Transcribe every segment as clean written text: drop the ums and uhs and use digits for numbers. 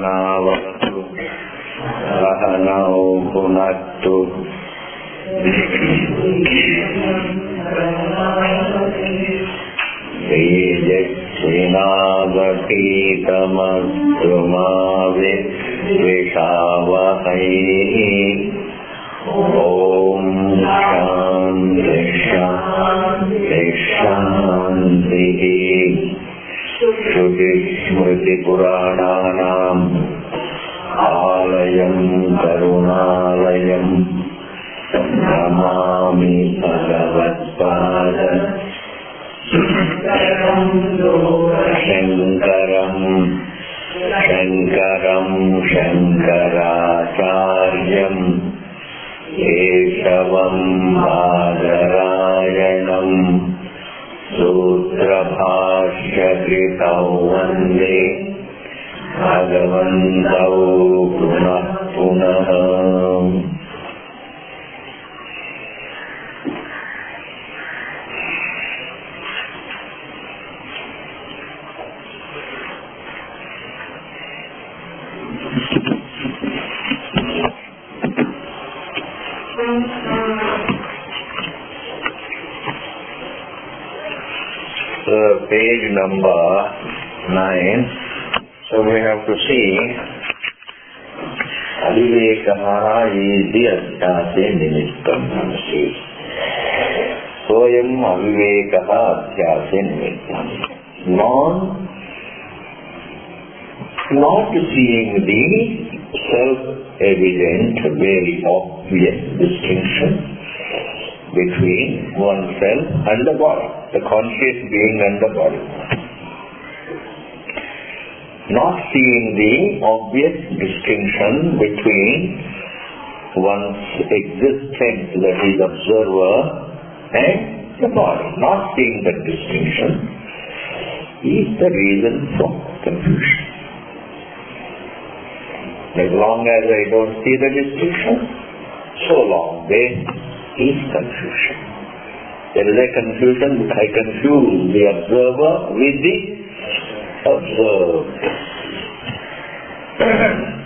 सहनावतु सहनौ भुनक्तु तेजस्विनावधीतमस्तु मा विद्विषावहै। ॐ शान्ति शान्ति शान्तिः। श्रुतिस्मृतिपुराणानाम् आलयं करुणालयं नमामि भगवत्पाद शङ्करं शङ्करं शङ्कराचार्यं केशवं बादरायणं सूत्रभाष्यकृतौ वन्दे भगवन्तौ पुनः पुनः। Page number 9. So we have to see Avivekaha is the Adhyase Nimittam. Soyam Avivekaha Adhyase Nimittam. Not seeing the self-evident, very obvious distinction between oneself and the body, the conscious being and the body. Not seeing the obvious distinction between one's existence, that is observer, and the body. Not seeing that distinction is the reason for confusion. As long as I don't see the distinction, so long there is confusion. There is a confusion. I confuse the observer with the observed.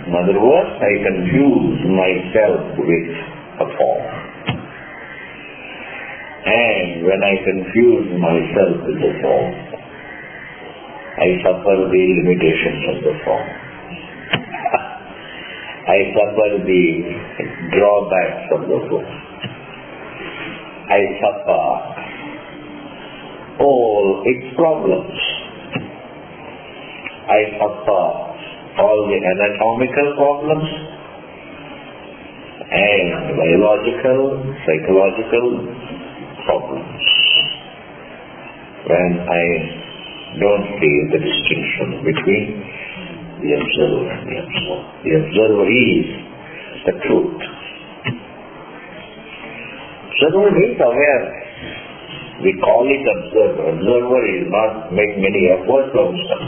In other words, I confuse myself with a form. And when I confuse myself with the form, I suffer the limitations of the form. I suffer the drawbacks of the form. I suffer all its problems. I suffer all the anatomical problems and biological, psychological problems when I don't see the distinction between the observer and the observer. The observer is the truth. Observer is awareness. We call it observer. Observer is not make many efforts to observe.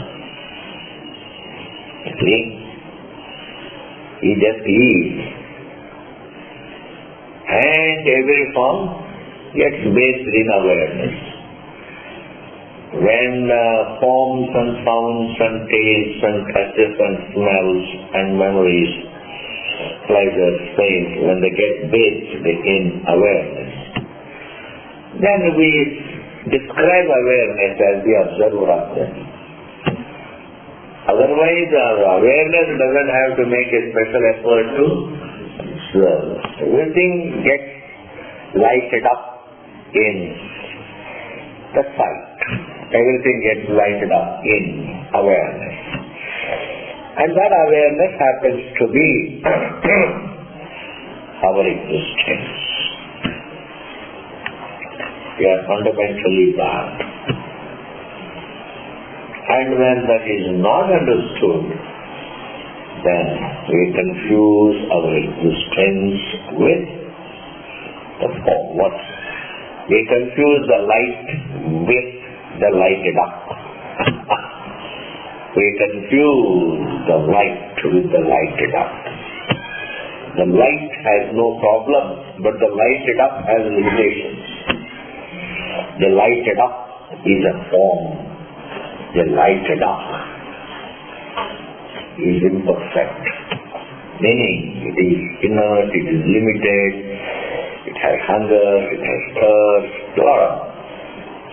He just is. And every form gets based in awareness. When forms and sounds and tastes and touches and smells and memories, pleasures, pains, when they get based in awareness, then we describe awareness as the observer of them. Otherwise, our awareness doesn't have to make a special effort to observe. Everything gets lighted up in the sight. Everything gets lighted up in awareness. And that awareness happens to be our existence. We are fundamentally that. And when that is not understood, then we confuse our existence with the form. What? We confuse the light with the lighted up. We confuse the light with the lighted up. The light has no problem, but the lighted up has limitations. The lighted up is a form. The lighted up is imperfect. Meaning, it is inert, it is limited, it has hunger, it has thirst, lot.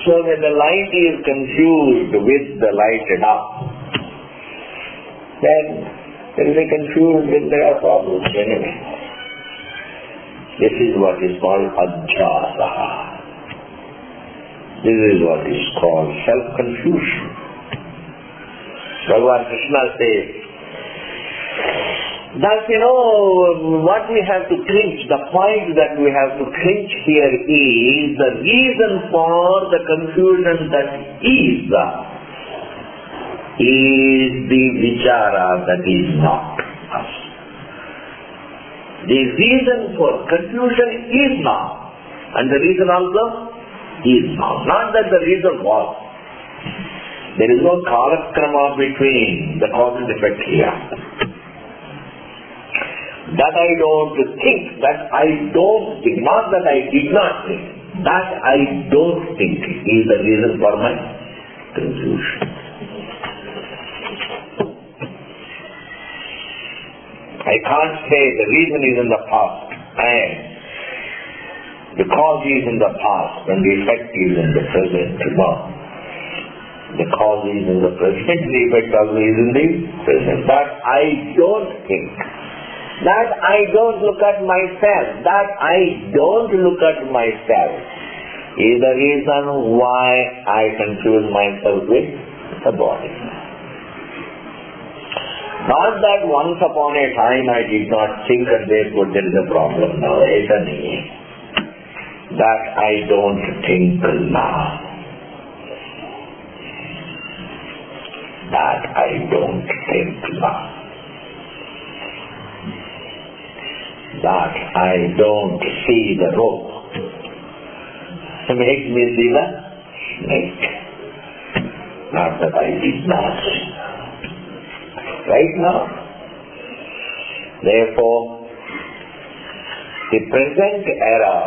So when the light is confused with the lighted up, then there is a confusion, then there are problems anyway. This is what is called adhyasa. This is what is called self-confusion. Bhagavan Krishna says that, what we have to clinch, the point that we have to clinch here is the reason for the confusion that is the vichara that is not us. The reason for confusion is now, and the reason also is now. Not that the reason was. There is no kalakrama between the cause and effect here. That I don't think, that I don't think, not that I did not think, that I don't think is the reason for my confusion. I can't say the reason is in the past and the cause is in the past and the effect is in the present. No. The cause is in the present, the effect also is in the present. But I don't think. That I don't look at myself. That I don't look at myself is the reason why I confuse myself with the body. Not that once upon a time I did not think and therefore there is a problem now. That I don't think now. That I don't think now. That I don't see the rope. Make me see the snake. Not that I did not see. Right now. Therefore, the present era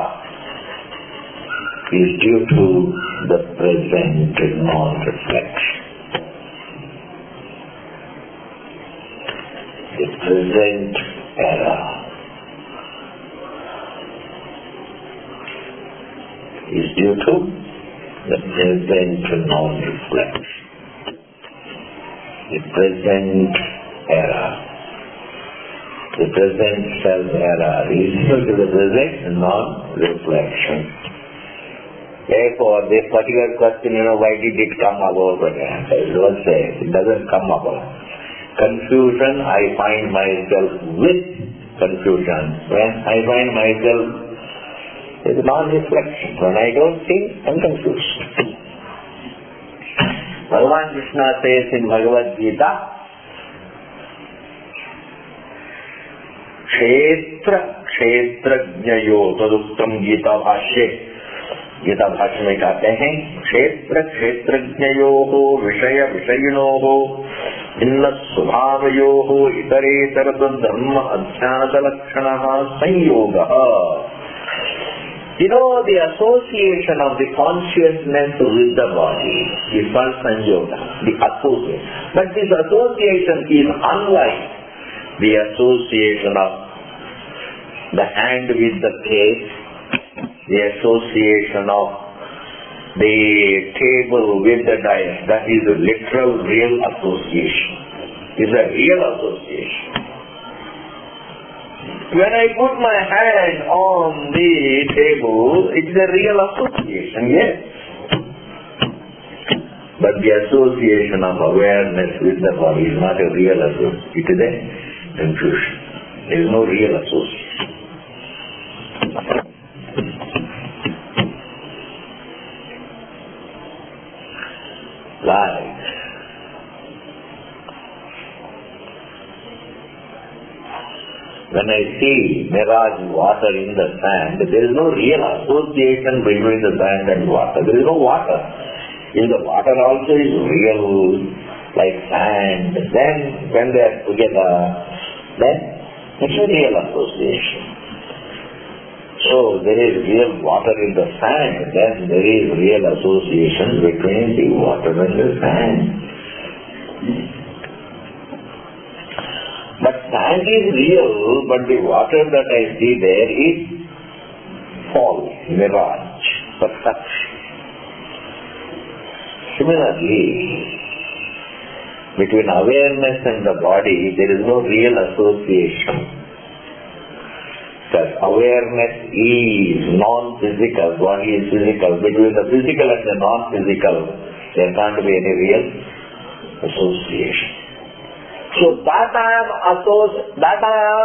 is due to the present non-reflection. The present era is due to the present non-reflection. The present era. The present self-era is due to the present non-reflection. Therefore, this particular question, why did it come about? I don't say, it doesn't come about. Confusion, I find myself with confusion. When I find myself with non-reflection. When I don't think, I'm confused. Bhagavan Krishna says in Bhagavad Gita, Kshetra Kshetrajnayo Taduktam Gita Bhashye. Gita भाष्य में कहते हैं क्षेत्र क्षेत्रज्ञयो विषय विषयिणो भिन्न स्वभावयो इतरेतर धर्म अध्यास लक्षण संयोग. The association of the consciousness with the body is called sanyoga, the association. But this association is unlike the association of the hand with the case, the association of the table with the dice. That is a literal, real association. It's a real association. When I put my hand on the table, it's a real association, yes. But the association of awareness with the body is not a real association. It is a confusion. There is no real association. Right. When I see mirage water in the sand, there is no real association between the sand and water. There is no water. If the water also is real, like sand, then when they are together, then it's a real association. So there is real water in the sand, then there is real association between the water and the sand. tank is real, but the water that I see there is false, mirage, perception. Similarly, between awareness and the body, there is no real association. Because awareness is non-physical, body is physical. Between the physical and the non-physical, there can't be any real association. So that I am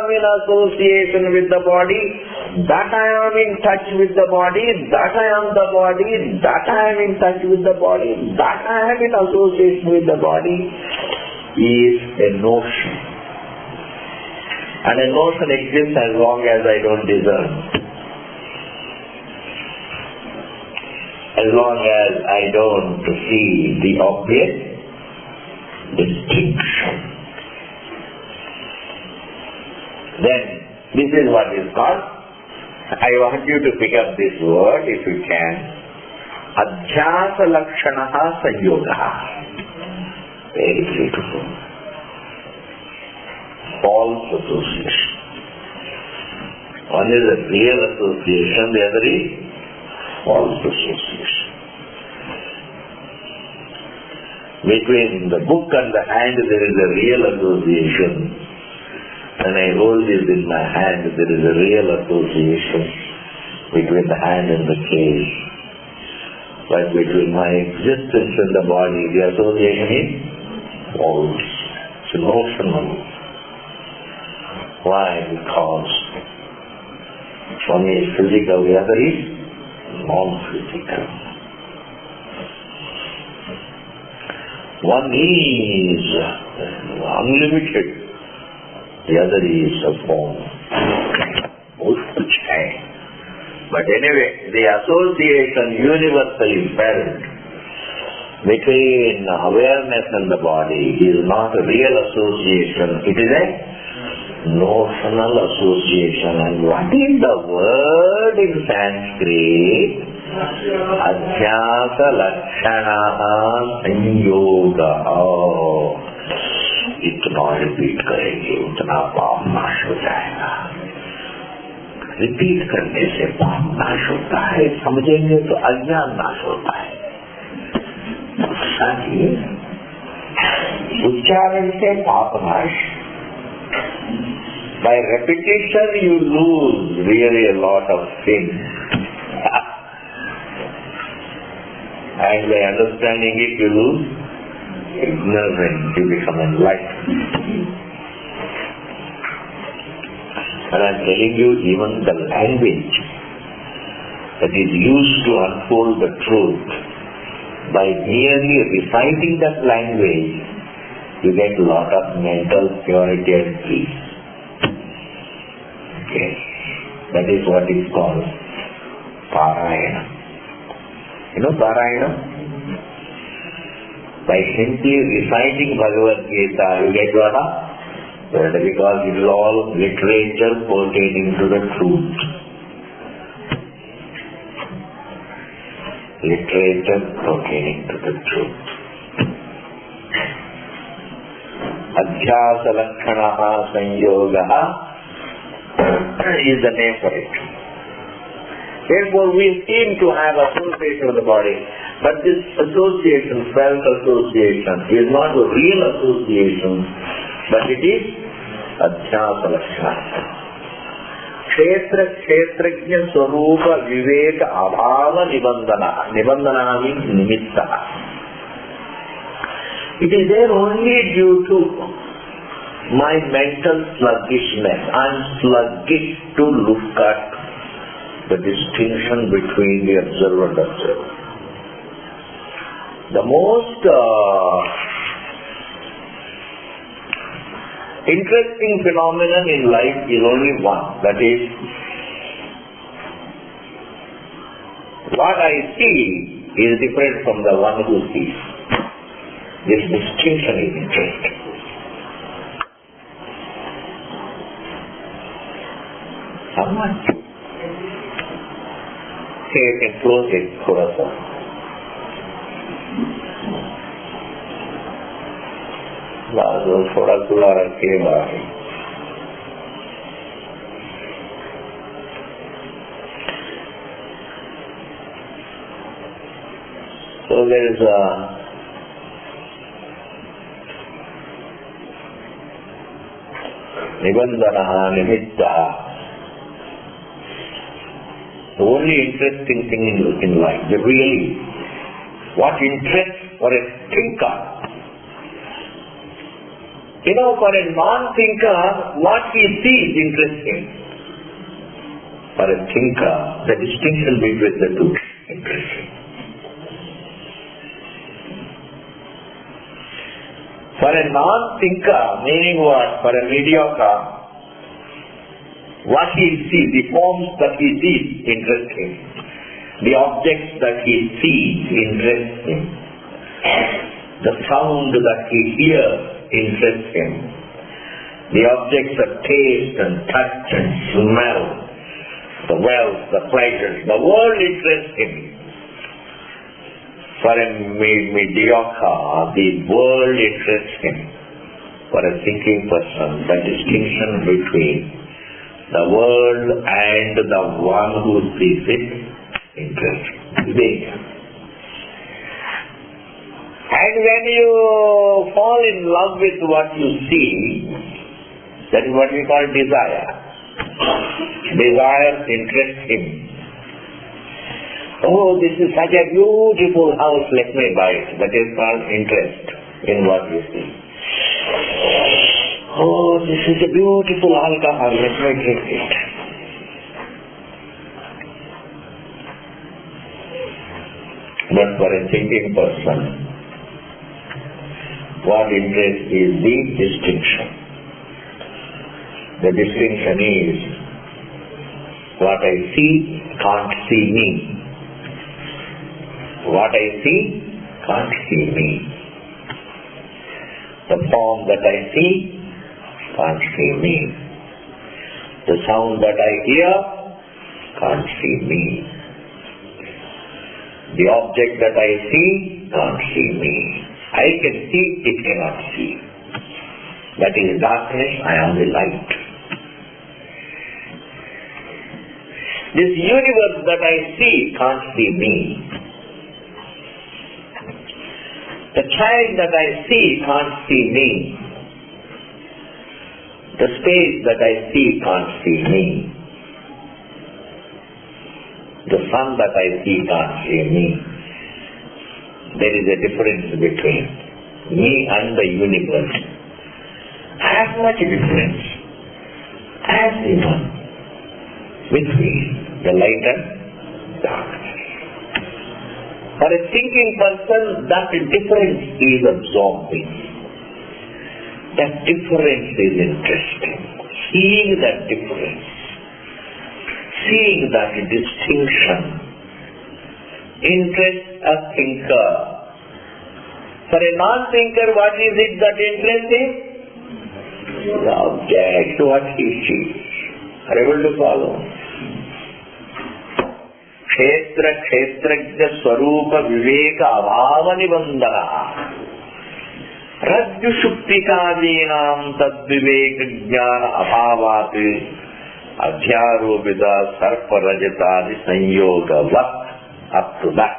in association with the body, that I am in touch with the body, that I am the body, that I am in touch with the body, that I am in association with the body is a notion. And a notion exists as long as I don't discern. As long as I don't see the obvious distinction. Then, this is what is called, I want you to pick up this word if you can, Adhyasa Lakshanaha Sanyogaha. Very beautiful. False association. One is a real association, the other is false association. Between the book and the hand there is a real association. When I hold this in my hand, there is a real association between the hand and the cage. But between my existence and the body, the association is false. It's notional. Why? Because one is physical, the other is non-physical. One is unlimited. The other is a form. But anyway, the association universally felt between awareness and the body is not a real association. It is a notional association. And what is the word in Sanskrit? Adhyasa Lakshanaha Sanyogaha. इतना repeat करेंगे उतना पाप नाश हो जाएगा. Repeat करने से पाप नाश होता है, समझेंगे तो अज्ञान नाश होता है. उच्चारण से पाप नाश. By repetition you lose really a lot of things. And by understanding it you lose ignorance, you become enlightened. And I am telling you, even the language that is used to unfold the truth, by merely reciting that language, you get a lot of mental purity and peace. Okay. That is what is called Parayana. You know Parayana? By simply reciting Bhagavad Gita, you get what? Because it is all literature pertaining to the truth. Literature pertaining to the truth. Adhyasa Lakshanaha Sanyogaha is the name for it. Therefore, we seem to have association with the body. But this association, felt association, is not a real association, but it is Adhyasa Lakshana. Kshetra Kshetrajna Swarupa Viveka Abhava Nibandana. Nibandana means Nimitta. It is there only due to my mental sluggishness. I am sluggish to look at the distinction between the observer and observer. The most interesting phenomenon in life is only one, that is, what I see is different from the one who sees. This distinction is interesting. How much? Okay, you can close it for us. थोड़ा खुला रखे बाहर. So there is a Nibandhana, Nimitta. The only interesting thing in life, really, what interests for a thinker. For a non-thinker, what he sees interests him. For a thinker, the distinction between the two interests him. For a non-thinker, meaning what? For a mediocre, what he sees, the forms that he sees interest him. The objects that he sees interest him. The sound that he hears interests him. The objects of taste and touch and smell, the wealth, the pleasures, the world interests him. For a mediocre, the world interests him. For a thinking person, the distinction between the world and the one who sees it interests him. And when you fall in love with what you see, that is what we call desire. Desire interests him. Oh, this is such a beautiful house, let me buy it. That is called interest in what you see. Oh, this is a beautiful alcohol, let me drink it. But for a thinking person, what interests is the distinction. The distinction is, what I see can't see me. What I see can't see me. The form that I see can't see me. The sound that I hear can't see me. The object that I see can't see me. I can see, it cannot see. That is darkness, I am the light. This universe that I see can't see me. The child that I see can't see me. The space that I see can't see me. The sun that I see can't see me. There is a difference between me and the universe. As much difference as the one between the light and darkness. For a thinking person, that difference is absorbing. That difference is interesting. Seeing that difference, seeing that distinction, interests a thinker. For a non-thinker, what is it that interests him? The object, what he sees. Are you able to follow? Kshetra kshetrajya swarupa viveka abhava nibandhana rajju shuktikadinam tadviveka jnana abhavat adhyaropita sarpa rajatadi sanyoga vat. Up to that.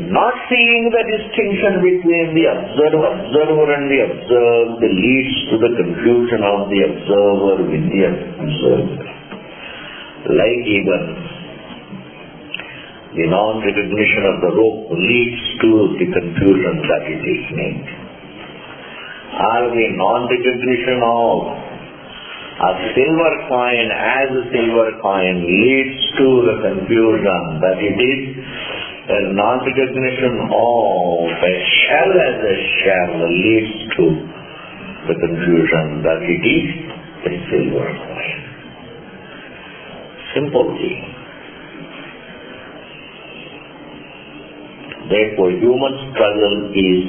Not seeing the distinction between the observer and the observed leads to the confusion of the observer with the observed. Like even the non-recognition of the rope leads to the confusion that it is made. Or the non-recognition of a silver coin as a silver coin leads to the confusion that it is a non-recognition of a shell as a shell leads to the confusion that it is a silver coin. Simple thing. Therefore, human struggle is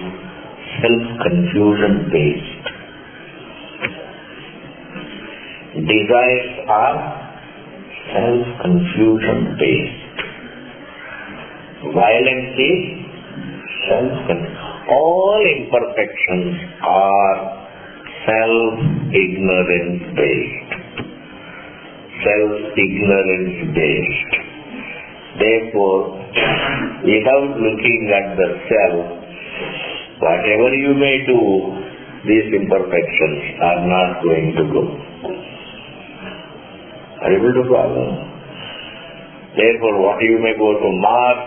self-confusion based. Desires are self-confusion based. Violence is self-confusion. All imperfections are self-ignorance based. Self-ignorance based. Therefore, without looking at the self, whatever you may do, these imperfections are not going to go. Are you able to follow? Therefore, what you may go to Mars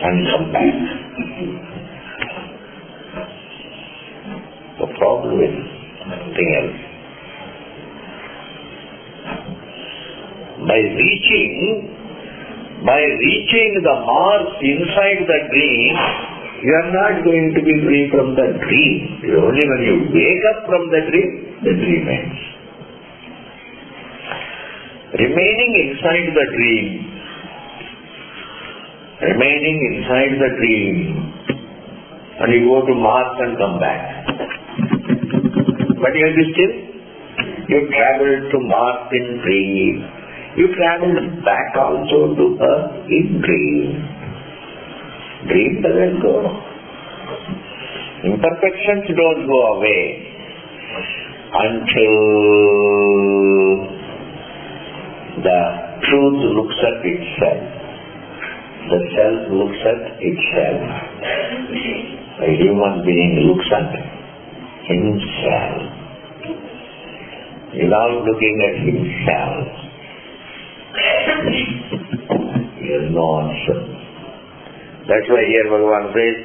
and come back. The problem is nothing else. By reaching the Mars inside the dream, you are not going to be free from the dream. Only when you wake up from the dream ends. Remaining inside the dream, and you go to Mars and come back. But you will be still, you traveled to Mars in dream. You traveled back also to Earth in dream. Dream doesn't go. Imperfections don't go away until the truth looks at itself. The self looks at itself. A human being looks at himself. Without looking at himself, he has no answer. That's why here Bhagavan says,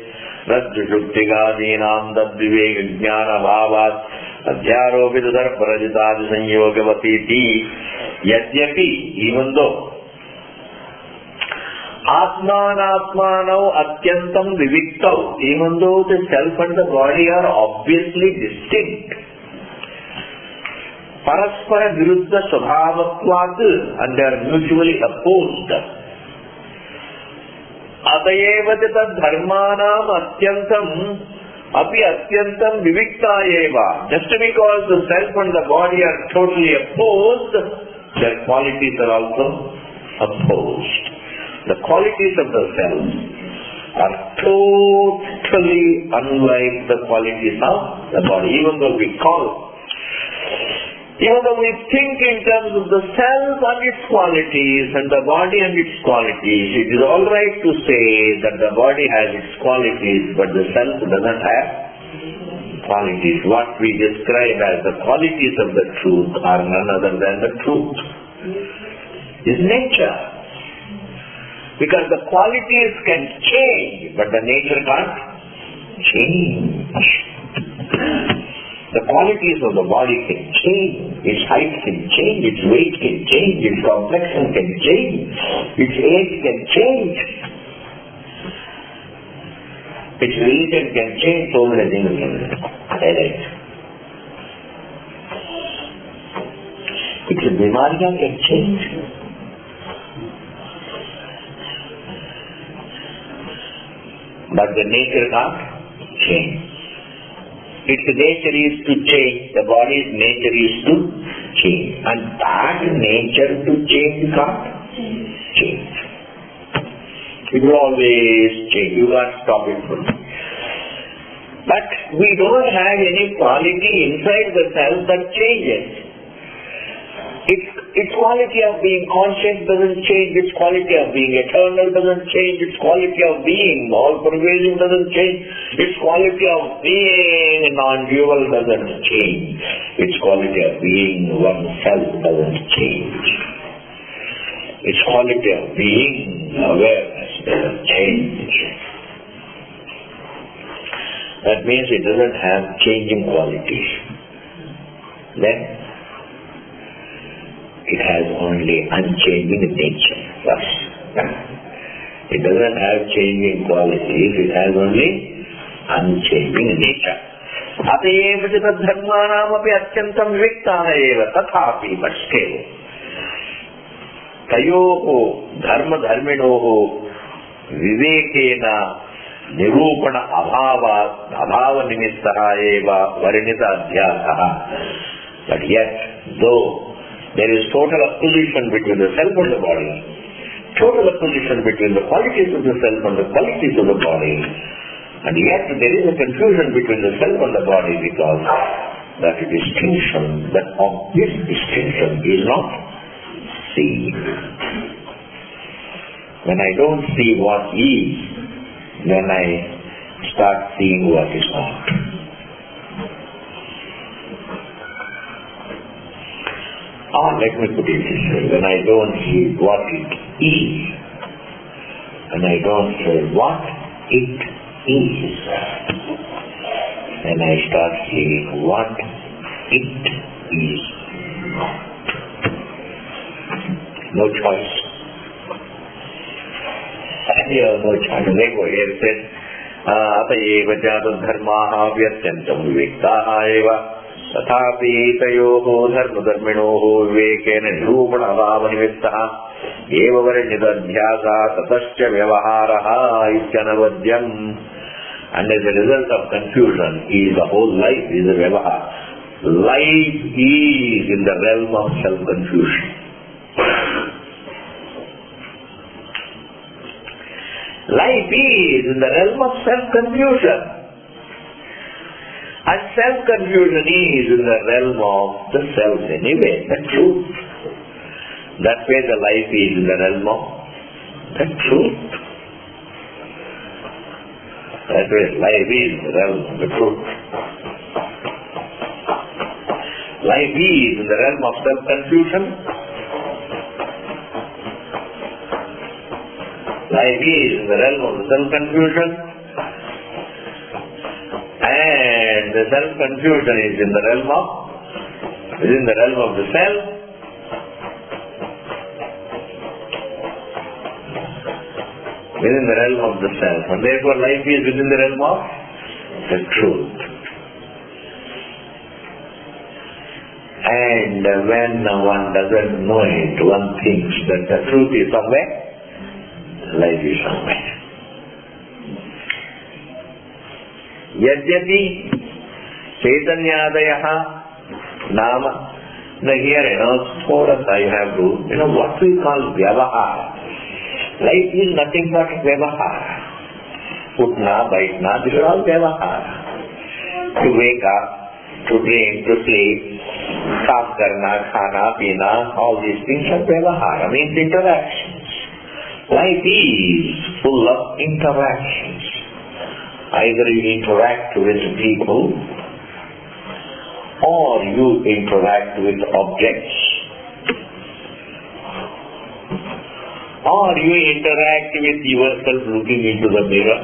Rajjushuktigadinam dadvivek jnana bhavat adhyaropita darparajitad sanyogavatiti yadyapi, even though Atmanatmanau atyantam viviktau, even though the self and the body are obviously distinct, Paraspara viruddha svabhavatvat, and they are mutually opposed. Atayeva tad dharmanam atyantam api atyantam viviktayeva. Just because the self and the body are totally opposed, their qualities are also opposed. The qualities of the self are totally unlike the qualities of the body. Even though we think in terms of the self and its qualities and the body and its qualities, it is all right to say that the body has its qualities, but the self doesn't have qualities. What we describe as the qualities of the truth are none other than the truth. Is nature. Because the qualities can change, but the nature can't change. The qualities of the body can change, its height can change, its weight can change, its complexion can change, its age can change, its religion can change, so many things can change. Its bimariya can change. But the nature can't change. Its nature is to change, the body's nature is to change. And that nature to change can't change. It will always change. You can't stop it from it. But we don't have any quality inside the self that changes. Its quality of being conscious doesn't change, its quality of being eternal doesn't change, its quality of being all-pervasive doesn't change, its quality of being non-dual doesn't change, its quality of being oneself doesn't change, its quality of being awareness doesn't change. That means it doesn't have changing qualities. Then it has only unchanging nature first. It doesn't have changing qualities, it has only unchanging nature. Atayeva jata dharmanam api atyantam viviktah eva tathapi, but still tayoho dharma dharminoho vivekena nirupana abhava nimittaha eva varinita adhyasaha. But yet, though there is total opposition between the self and the body, total opposition between the qualities of the self and the qualities of the body, and yet there is a confusion between the self and the body because that distinction, that obvious distinction is not seen. When I don't see what is, then I start seeing what is not. Or let me put it this way, when I don't see what it is, and I don't say what it is, then I start seeing what it is not. No choice. And you have no choice. Therefore, here it says, Atayeva jadadharmaha vyatyantam viviktaha eva tathapi tayoho dharmadharminoho vivekena nirupana nivittaha eva varanyadadhyasa tatascha vyavaharaha ityanavadyam. And as a result of confusion is the whole life is a vyavahara. Life is in the realm of self-confusion. Life is in the realm of self-confusion. And self-confusion is in the realm of the self anyway, the truth. That way the life is in the realm of the truth. That way life is in the realm of the truth. Life is in the realm of self-confusion. Life is in the realm of self-confusion, and the self-confusion is in the realm of the self, within the realm of the self, and therefore life is within the realm of the truth. And when one doesn't know it, one thinks that the truth is somewhere, life is somewhere. Yadyapi Chaitanyadayaha Nama. Now here, for us I have to, what we call Vyavahara. Life is nothing but Vyavahara. Utna, Baitna, these are all Vyavahara. To wake up, to drink, to sleep, kaam karna, khana, pina, all these things are Vyavahara, means interactions. Life is full of interactions. Either you interact with people, or you interact with objects, or you interact with yourself looking into the mirror.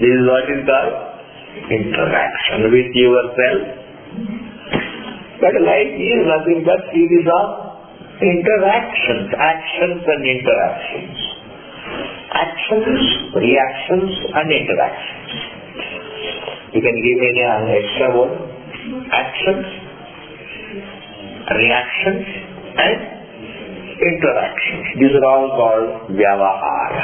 This is what is called interaction with yourself. But life is nothing but series of interactions, actions and interactions. Actions, reactions and interactions. You can give any extra word. Actions, reactions and interactions. These are all called Vyavahara.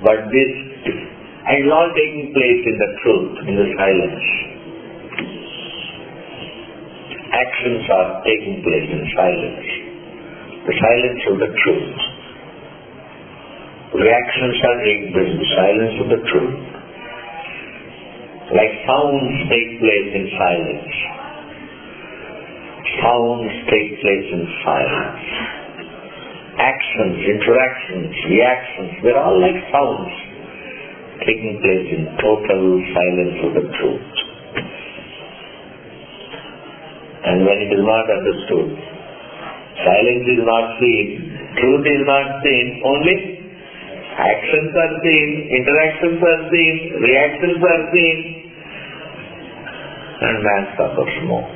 But this is all taking place in the truth, in the silence. Actions are taking place in silence. The silence of the truth. Reactions are taking place in the silence of the truth. Like sounds take place in silence. Sounds take place in silence. Actions, interactions, reactions, they're all like sounds taking place in total silence of the truth. And when it is not understood, silence is not seen, truth is not seen, only actions are seen, interactions are seen, reactions are seen, and man suffers more.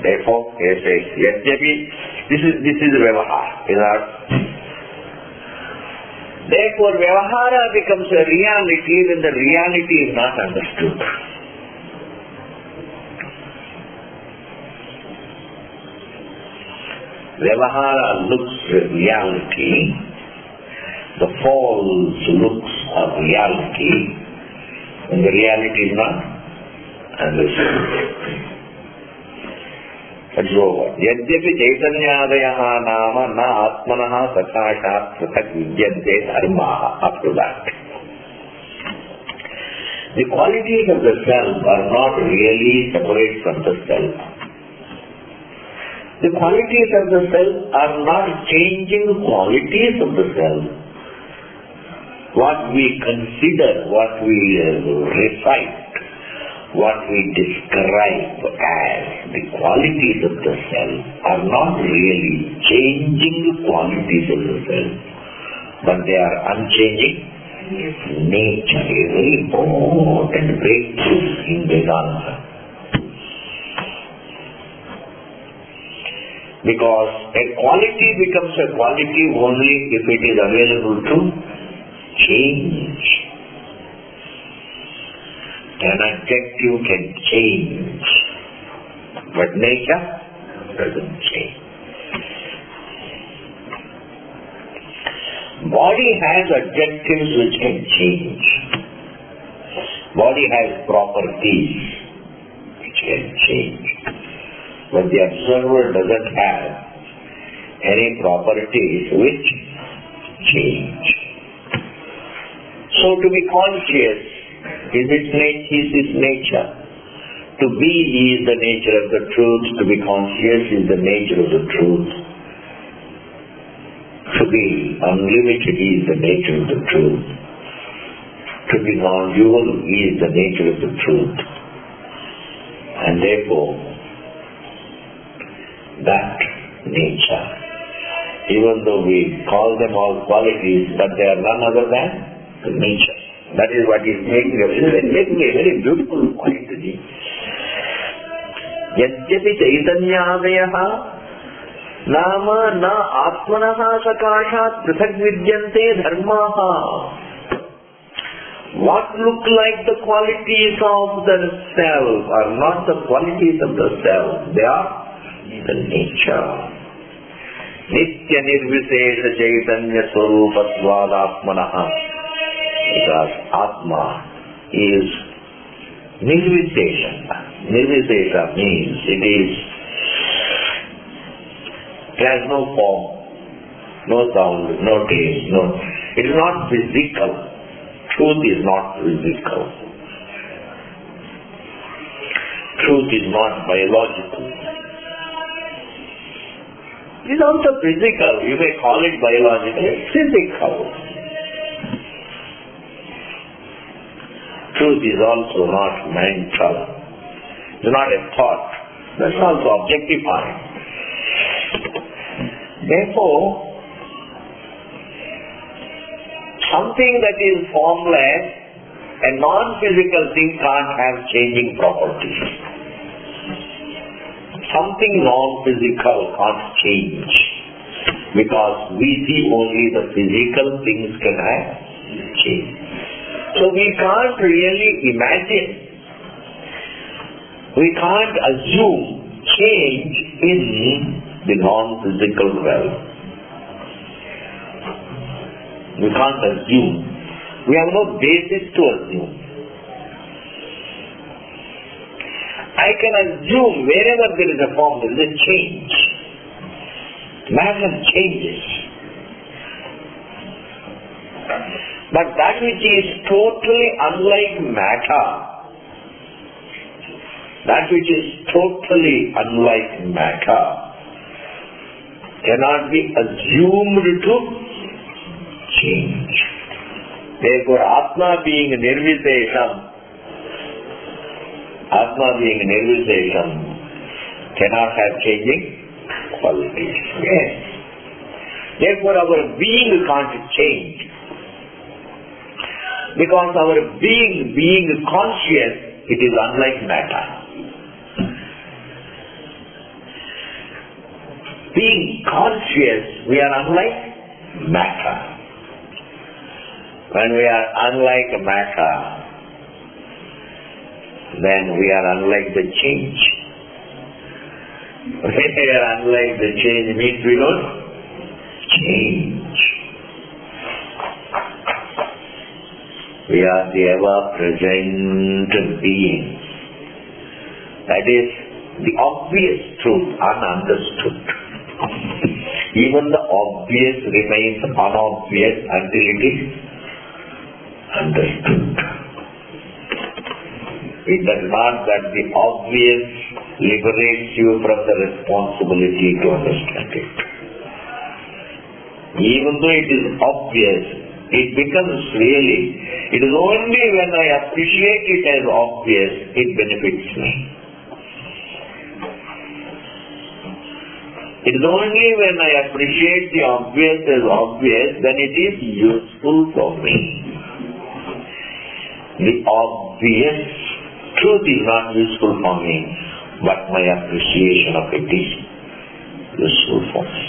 Therefore, he says, Yadyapi, this is Vyavahara. Therefore, Vyavahara becomes a reality when the reality is not understood. Vyavahara looks at reality, the false looks of reality, and the reality is not understood. Let's go over. Yadyapi Chaitanyadayaha nama na atmanaha sakashat pratak vidyante dharmaha. Up to that. The qualities of the self are not really separate from the self. The qualities of the self are not changing qualities of the self. What we consider, what we recite, what we describe as the qualities of the self are not really changing the qualities of the self, but they are unchanging nature. A very important breakthrough in Vedanta. Because a quality becomes a quality only if it is available to change. An adjective can change, but nature doesn't change. Body has adjectives which can change. Body has properties which can change. But the observer doesn't have any properties which change. So to be conscious is its nature. To be is the nature of the truth. To be conscious is the nature of the truth. To be unlimited is the nature of the truth. To be non-dual is the nature of the truth. And therefore, that nature, even though we call them all qualities, but they are none other than the nature. That is what is making a very beautiful point to me. Yadyapi chaitanyadayaha nama na atmanaha sakashat prithak vidyante dharmaha. What look like the qualities of the self are not the qualities of the self. They are the nature. Nitya nirvisesha chaitanya swarupatvad atmanaha. Because Atma is nirvisesha. Nirvisesha means it has no form, no sound, no taste, it is not physical. Truth is not physical. Truth is not biological. It is also physical. You may call it biological. It's physical. Truth is also not mental. It's not a thought. That's also objectifying. Therefore, something that is formless, a non-physical thing can't have changing properties. Something non-physical can't change. Because we see only the physical things can have change. So we can't really imagine, we can't assume change in the non-physical realm. We can't assume. We have no basis to assume. I can assume wherever there is a form, there is a change. Matter changes. But that which is totally unlike matter, that which is totally unlike matter, cannot be assumed to change. Therefore, Atma being nirvisesham, cannot have changing qualities. Yes. Therefore, our being can't change. Because our being conscious, it is unlike matter. Being conscious, we are unlike matter. When we are unlike matter, then we are unlike the change. When we are unlike the change, means we don't change. We are the ever-present being. That is the obvious truth, ununderstood. Even the obvious remains unobvious until it is understood. It does not that the obvious liberates you from the responsibility to understand it. Even though it is obvious, it becomes really, it is only when I appreciate it as obvious, it benefits me. It is only when I appreciate the obvious as obvious, then it is useful for me. The obvious truth is not useful for me, but my appreciation of it is useful for me.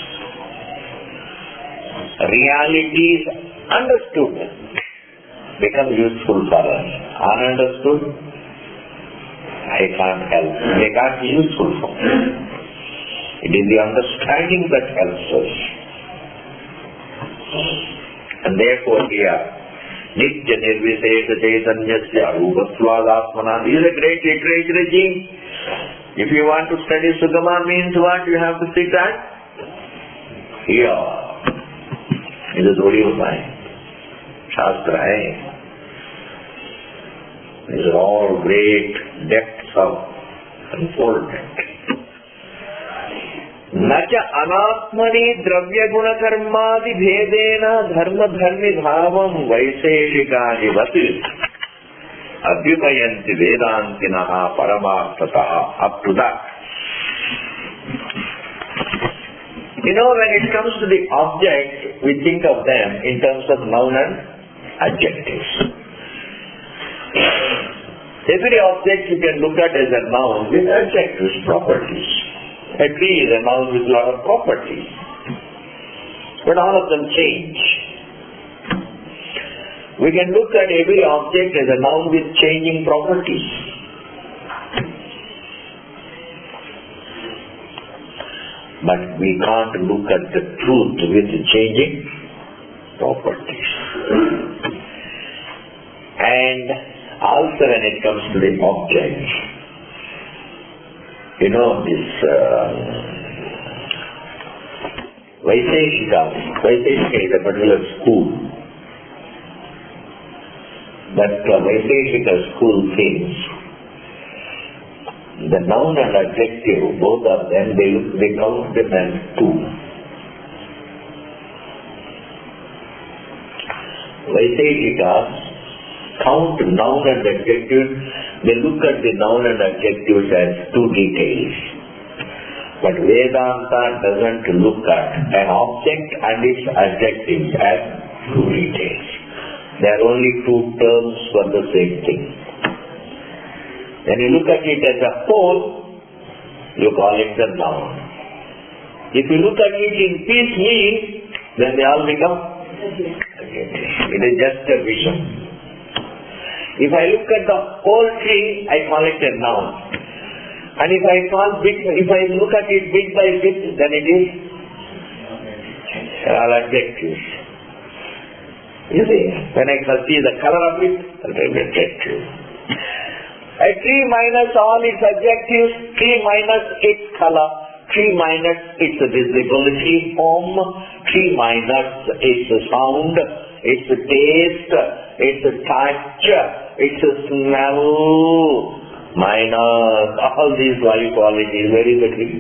Realities understood become useful for us. Ununderstood, I can't help. They can't be useful for me. It is the understanding that helps us. And therefore here, Nitya Nirvisesha Chaitanyasya Rupasvadatmana is a great literary regime. If you want to study Sugama means what? You have to sit at here. It is Thodi hota hai. Shastra hai. These are all great depths of unfoldment. Nacha anatmani dravya guna karmadi bhedena dharma dharmi bhavam vaiseshikani vati adhyupayanti vedantinaha paramarthataha. Up to that. You know, when it comes to the object, we think of them in terms of noun and adjectives. Every object you can look at as a noun with adjectives, properties. A tree is a noun with a lot of properties. But all of them change. We can look at every object as a noun with changing properties. But we can't look at the truth with changing properties. And also when it comes to the object, you know, this Vaiseshika is a particular school. That Vaiseshika school thinks the noun and adjective, both of them, they count them as two. Vaiseshikas count noun and adjective, they look at the noun and adjectives as two details. But Vedanta doesn't look at an object and its adjectives as two details. They are only two terms for the same thing. When you look at it as a whole, you call it the noun. If you look at it in piecemeal, then they all become adjectives. It is just a vision. If I look at the whole tree, I call it a noun. And if I look at it bit by bit, then it is all adjectives. You see, when I see the color of it, it is adjective. A tree minus all its adjectives, tree minus its color, tree minus its visibility, tree minus its sound, its taste, its touch, its smell, minus all these value qualities. Where is the tree?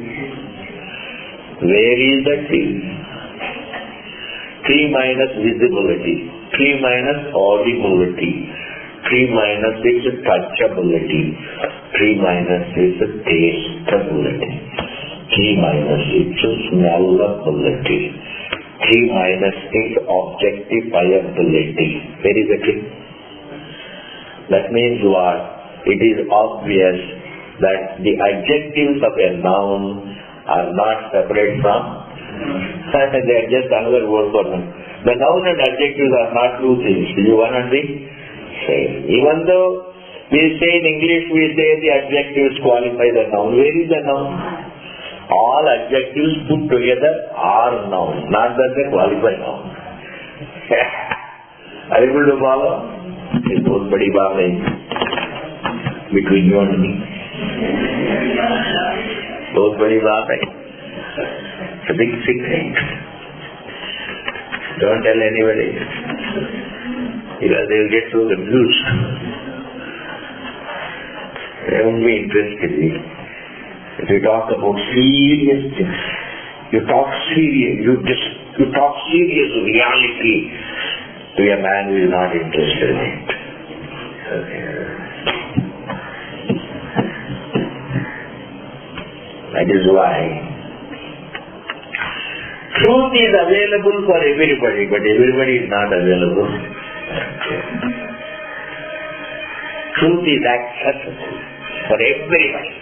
Where is the tree? Tree minus visibility, tree minus audibility, tree minus its touchability, tree minus its tasteability, tree minus its smellability, tree minus its objectifiability. Where is the tree? That means what? It is obvious that the adjectives of a noun are not separate from, they are just another word for them. The noun and adjectives are not two things. You one and the same. Even though we say in English, we say the adjectives qualify the noun. Where is the noun? All adjectives put together are noun, not that they qualify noun. Are you able to follow? It's both badi baat hai between you and me. Both badi baat hai. It's a big secret. Don't tell anybody, because they will get so confused. They won't be interested in it. If you talk about serious things, you talk serious reality to a man who is not interested in it. That is why truth is available for everybody, but everybody is not available. Truth is accessible for everybody.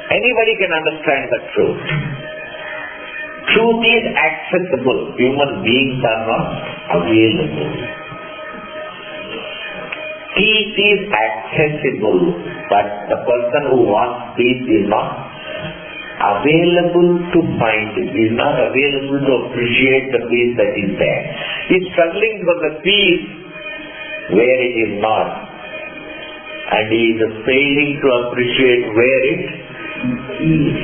Anybody can understand the truth. Truth is accessible. Human beings are not available. Peace is accessible, but the person who wants peace is not available to find it. He is not available to appreciate the peace that is there. He is struggling for the peace where it is not. And he is failing to appreciate where it is.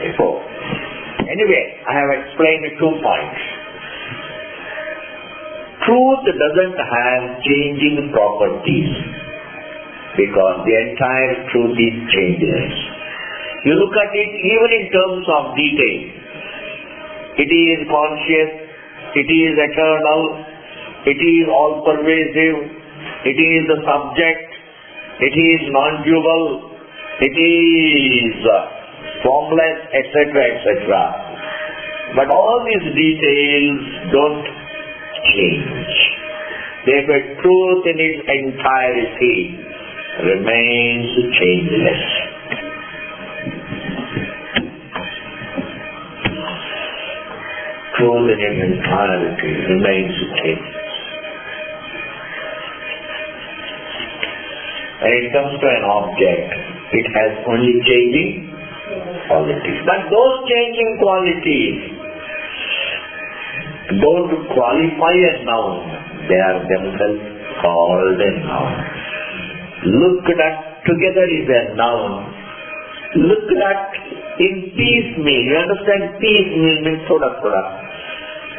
Therefore, anyway, I have explained 2 points. Truth doesn't have changing properties because the entire truth is changeless. You look at it even in terms of detail. It is conscious, it is eternal, it is all-pervasive, it is the subject, it is non-dual, it is formless, etc., etc. But all these details don't change. Therefore, truth in its entirety remains changeless. Truth in its entirety remains changeless. When it comes to an object, it has only changing qualities. But those changing qualities don't qualify a noun. They are themselves called a noun. Looked at together is a noun. Looked at in piecemeal. You understand piecemeal means thoda.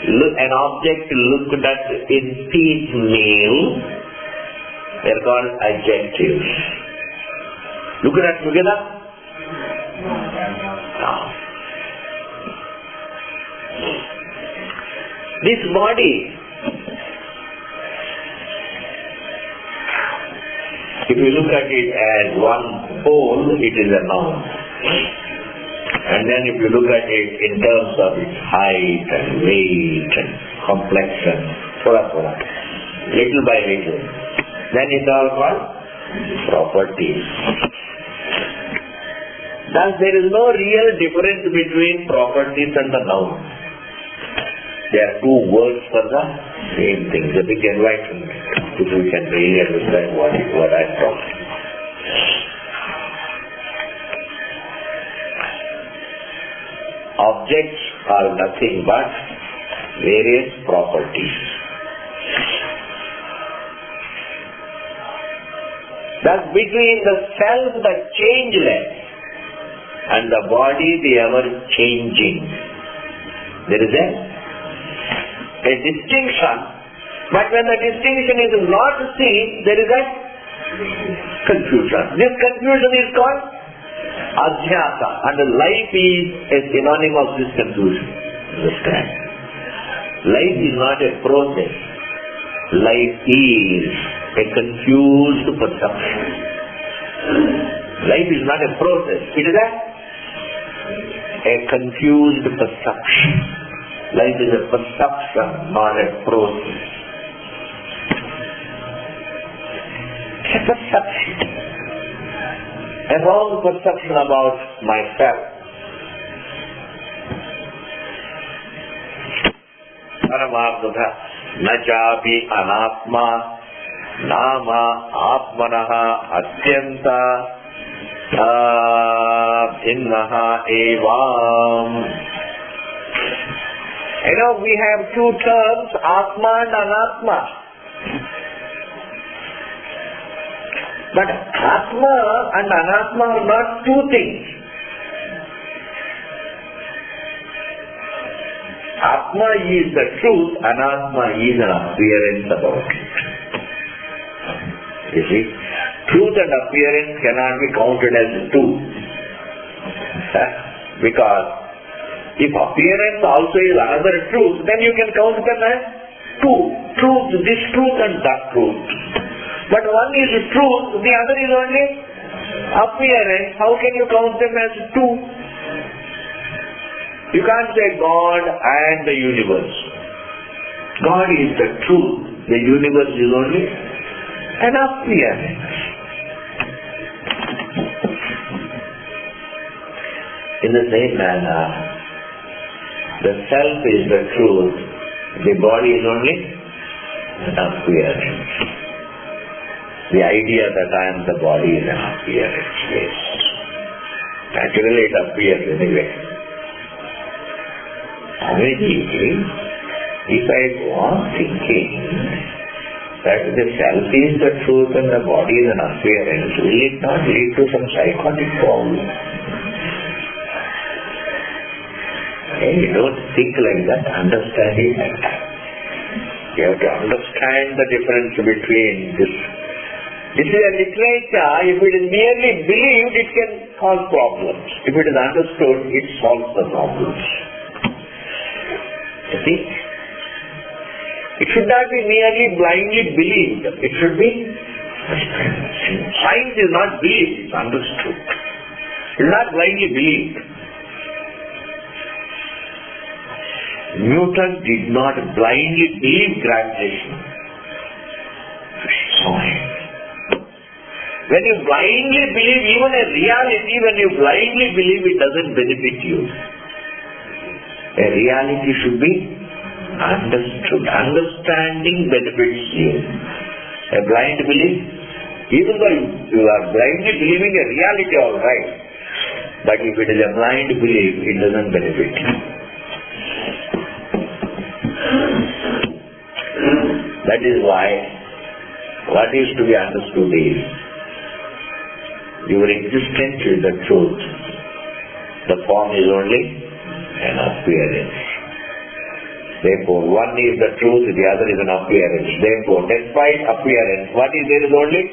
An object looked at in piecemeal, they are called adjectives. Looked at together? No. This body, if you look at it as one whole, it is a noun. And then if you look at it in terms of its height and weight and complexion, thoda, little by little, then it's all called properties. Thus there is no real difference between properties and the noun. They are 2 words for the same thing. The big enlightenment, if we can really understand what I am talking. Objects are nothing but various properties. Thus between the self, the changeless, and the body, the ever-changing, there is a distinction. But when the distinction is not seen, there is a confusion. This confusion is called adhyasa, and life is a synonym of this confusion. Understand? Life is not a process. Life is a confused perception. Life is not a process. It is a confused perception. Life is a perception, not a process. It's a perception. A wrong perception about myself. Paramartha na chapi anatma nama atmanaha atyanta bhinnaha evam. You know, we have 2 terms, atma and anatma. But atma and anatma are not 2 things. Atma is the truth, anatma is an appearance about it. You see, truth and appearance cannot be counted as two. Because if appearance also is another truth, then you can count them as two. Truth, this truth and that truth. But one is truth, the other is only appearance. How can you count them as two? You can't say God and the universe. God is the truth. The universe is only an appearance. In the same manner, the self is the truth. The body is only an appearance. The idea that I am the body is an appearance. Yes. Naturally it appears anyway. Originally, if I go on thinking that the self is the truth and the body is an appearance, will it not lead to some psychotic problem? You don't think like that, understand it like that. You have to understand the difference between this. This is a literature. If it is merely believed, it can cause problems. If it is understood, it solves the problems. You see? It should not be merely blindly believed. It should be science is not believed, it's understood. It is not blindly believed. Newton did not blindly believe gravitation. When you blindly believe even a reality, when you blindly believe, it doesn't benefit you. A reality should be understood. Understanding benefits you. A blind belief, even though you are blindly believing a reality, all right, but if it is a blind belief, it doesn't benefit you. That is why what is to be understood is your existence is the truth. The form is only an appearance. Therefore, one is the truth, the other is an appearance. Therefore, despite appearance, what is there is only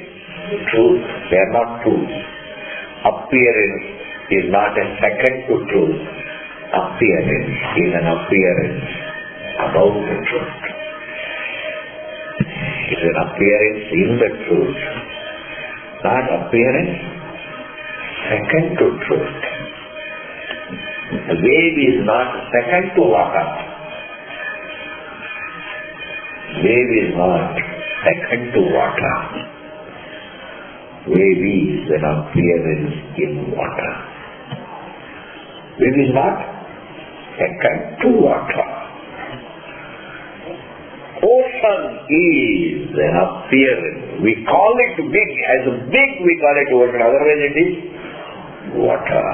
truth. They are not truth. Appearance is not a second to truth. Appearance is an appearance about the truth. It is an appearance in the truth. Not appearance second to truth. The wave is not second to water. Wave is not second to water. Wave is an appearance in water. Wave is not second to water. Ocean is an appearance. We call it big. As big we call it ocean. Otherwise it is water.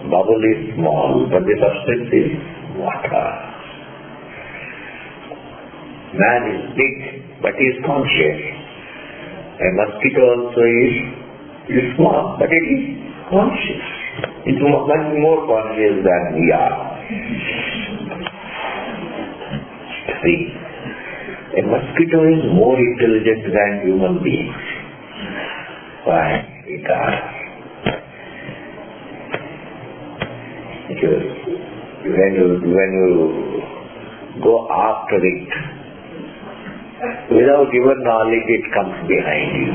Bubble is small, but the substance is water. Man is big, but he is conscious. A mosquito also is small, but it is conscious. It is much more conscious than we are. See, a mosquito is more intelligent than human beings. Why? Because when you go after it, without your knowledge, it comes behind you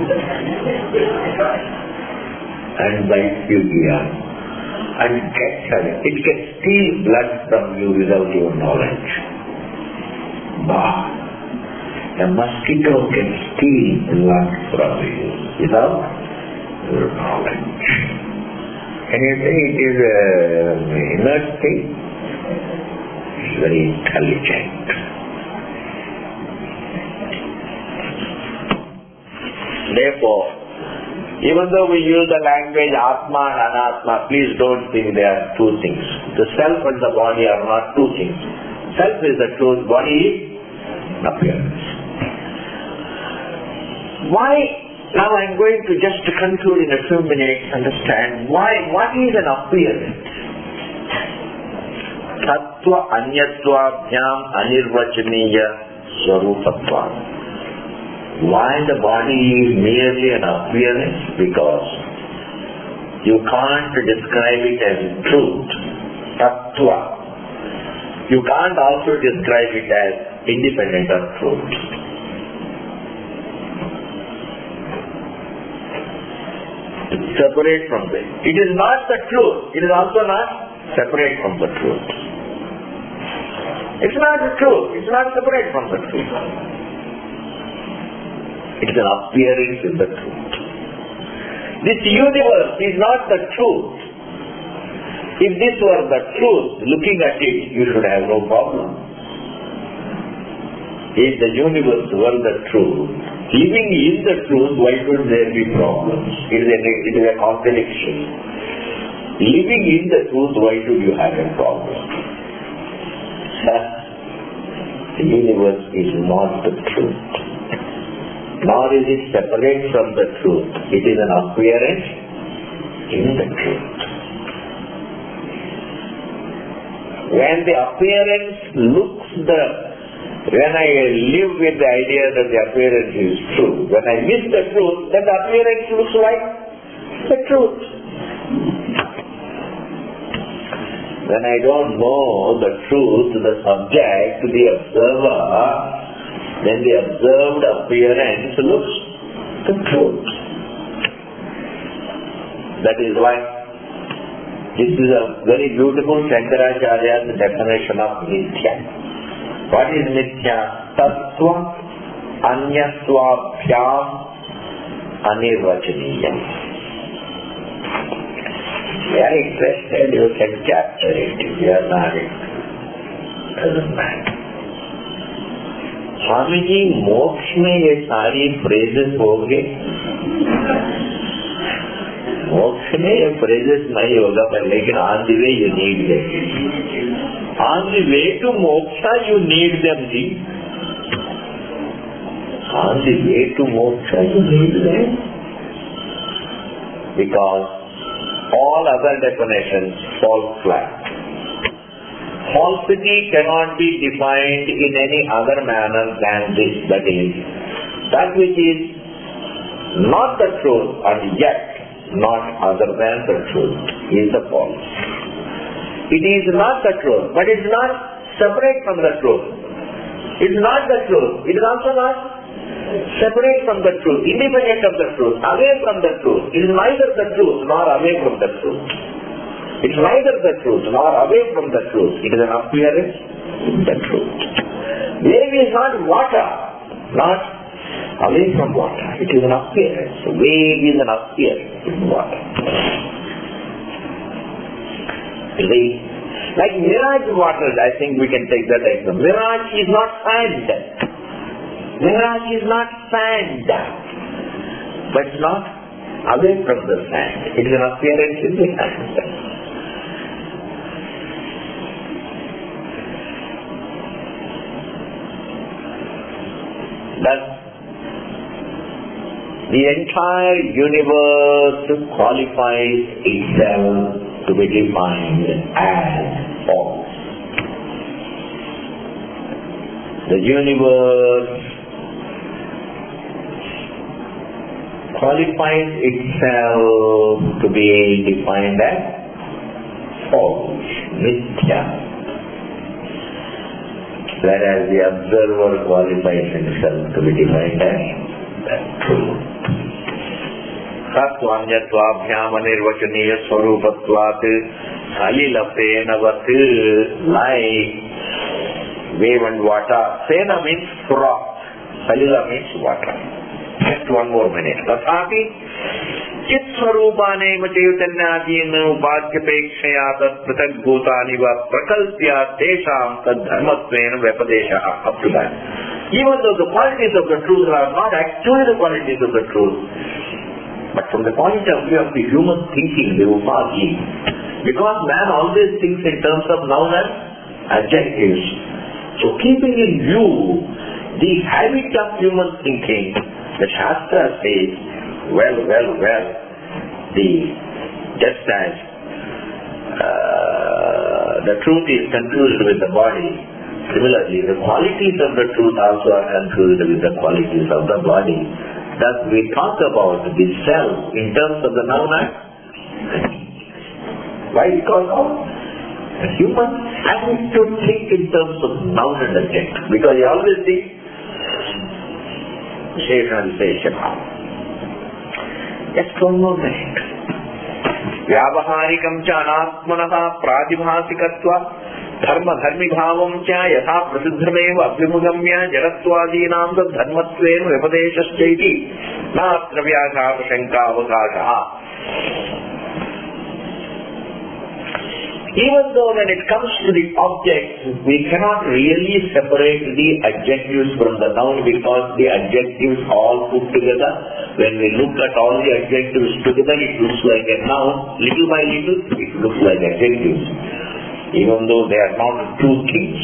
and bites you here and gets it. It can steal blood from you without your knowledge. But a mosquito can steal blood from you without your knowledge. Can you say it is an inert thing? It's very intelligent. Therefore, even though we use the language Atma and Anatma, please don't think they are two things. The self and the body are not two things. Self is the truth, body is appearance. Why? Now I am going to just conclude in a few minutes, understand what is an appearance. Tattva anyatva bhyam anirvachaniya swarupatva. Why the body is merely an appearance? Because you can't describe it as truth, tattva. You can't also describe it as independent of truth. It's separate from it. It is not the truth. It is also not separate from the truth. It's not the truth. It's not separate from the truth. It is an appearance in the truth. This universe is not the truth. If this were the truth, looking at it, you should have no problem. If the universe were the truth, living in the truth, why should there be problems? It is a contradiction. Living in the truth, why should you have a problem? The universe is not the truth. Nor is it separate from the truth. It is an appearance in the truth. When the appearance looks when I live with the idea that the appearance is true, when I miss the truth, then the appearance looks like the truth. When I don't know the truth, the subject, the observer, then the observed appearance looks the truth. That is why this is a very beautiful Shankaracharya's definition of mithya. What is mithya? Tattva anyasvabhyam anirvachaniyam. If you are interested, you can capture it. If you are not, it doesn't matter. Swami ji, मोक्ष में ये सारी phrases होंगे? मोक्ष में ये phrases नहीं होगा, पर लेकिन on the way you need them. On the way to moksha you need them जी. On the way to moksha you need them. Because all other definitions fall flat. Falsity cannot be defined in any other manner than this. That is, that which is not the truth and yet not other than the truth is the false. It is not the truth, but it is not separate from the truth. It is not the truth. It is also not separate from the truth, independent of the truth, away from the truth. It is neither the truth nor away from the truth. It is neither the truth nor away from the truth. It is an appearance in the truth. Wave is not water, not away from water. It is an appearance. Wave is an appearance in water. Like mirage water, I think we can take that example. Mirage is not sand. Mirage is not sand. But it's not away from the sand. It is an appearance in the sand. Thus, the entire universe qualifies itself to be defined as false. The universe qualifies itself to be defined as false, mithya. Whereas the observer qualifies himself to be defined as true. Satvanyatvaabhyam anirvachaniya swarupatvat salilapena-vat, like wave and water. Sena means froth. Salila means water. Just one more minute. Tathapi चित स्वरूपाने चैतन्यादीन उपाध्यपेक्षया तत्पृथक भूतानि व प्रकल्प्य तेषां तद्धर्मत्वेन व्यपदेशः. Up to that. Even though the qualities of the truth are not actually the qualities of the truth, but from the point of view of the human thinking, the upadi, because man always thinks in terms of noun and adjectives. So keeping in view the habit of human thinking, the Shastra says, well, just as the truth is confused with the body, Similarly, the qualities of the truth also are confused with the qualities of the body. Thus, we talk about the self in terms of the noun and why? Because of the human having to think in terms of noun and adjective. Because you always think Sheshana. Just one more minute. व्यावहारिकं च अनात्मनः प्रातिभासिकत्वा धर्म धर्मी भावं च यथा प्रसिद्धमेव अभ्युपगम्य जडत्वादीनां धर्मत्वेन व्यपदेशश्चैति नात्र व्याघातशंकावकाशः. Even though when it comes to the objects, we cannot really separate the adjectives from the noun because the adjectives all put together, when we look at all the adjectives together, it looks like a noun. Little by little, it looks like adjectives. Even though they are not two things.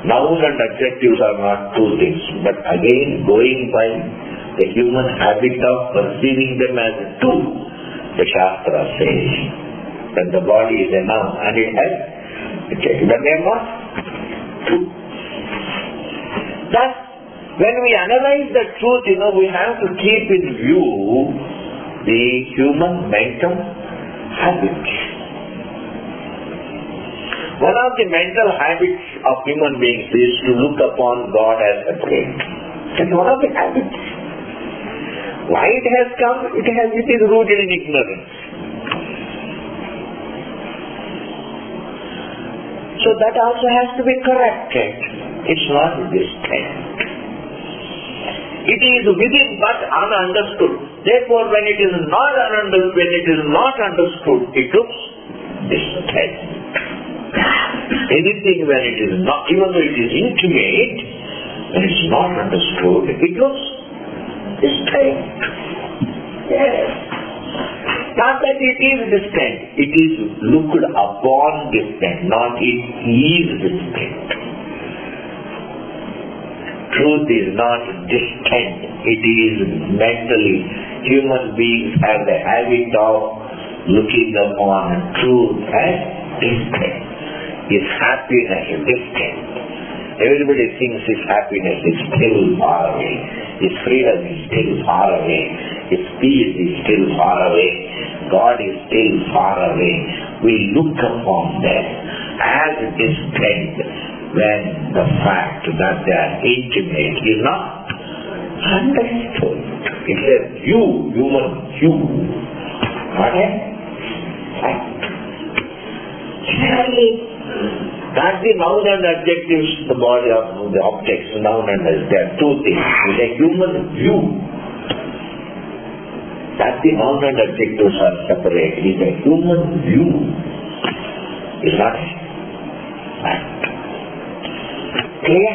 Noun and adjectives are not two things. But again, going by the human habit of perceiving them as two, the Shastra says that the body is a noun and it has adjective. But they are not two. Thus, when we analyze the truth, we have to keep in view the human mental habits. One of the mental habits of human beings is to look upon God as separate. That's one of the habits. Why it has come? It is rooted in ignorance. So that also has to be corrected. It's not distinct. It is within but ununderstood. Therefore, when it is not understood, it looks distinct. Anything when it is not, even though it is intimate, when it is not understood, it looks distinct. Yes. Not that it is distinct, it is looked upon distinct, not it is distinct. Truth is not distinct, it is mentally. Human beings have the habit of looking upon truth as distinct. His happiness is distinct. Everybody thinks his happiness is still far away. His freedom is still far away. His peace is still far away. God is still far away. We look upon them as distinct when the fact that they are intimate is not understood. It says you, human, you. Not a fact. Similarly, that's the noun and adjectives, the body of the objects, noun and adjectives. There are two things. With a human view, that the noun and adjectives are separate. With a human view, is not a fact. Clear?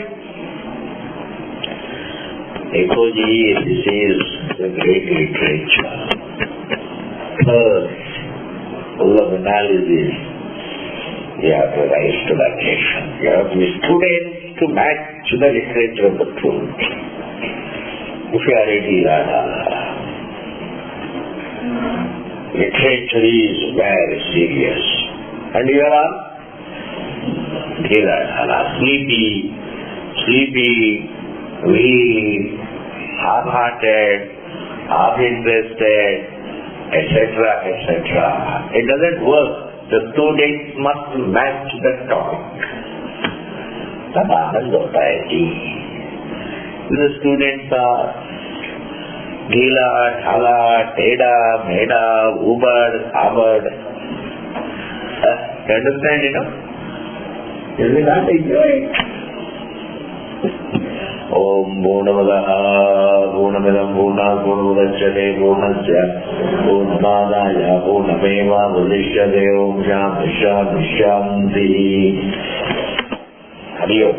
Ecology, this is the great literature. First, full of analysis. You have to rise to the occasion. You have to be students to match the literature of the truth. If you are ready, literature is very serious. And you are sleepy, weak, half-hearted, half-interested, etc. It doesn't work. The students must match the topic. तब आनंद होता है जी. The students are ढीला, ढाला, टेढ़ा, मेढ़ा, उबड़, खाबड़. You understand, You will not enjoy it. Om Purnamadaha Purnamidam Purnat Purnamudachyate Purnasya Purnamadaya Purnameva Vadishyate Om Shanti Shanti Shanti. Hari Om.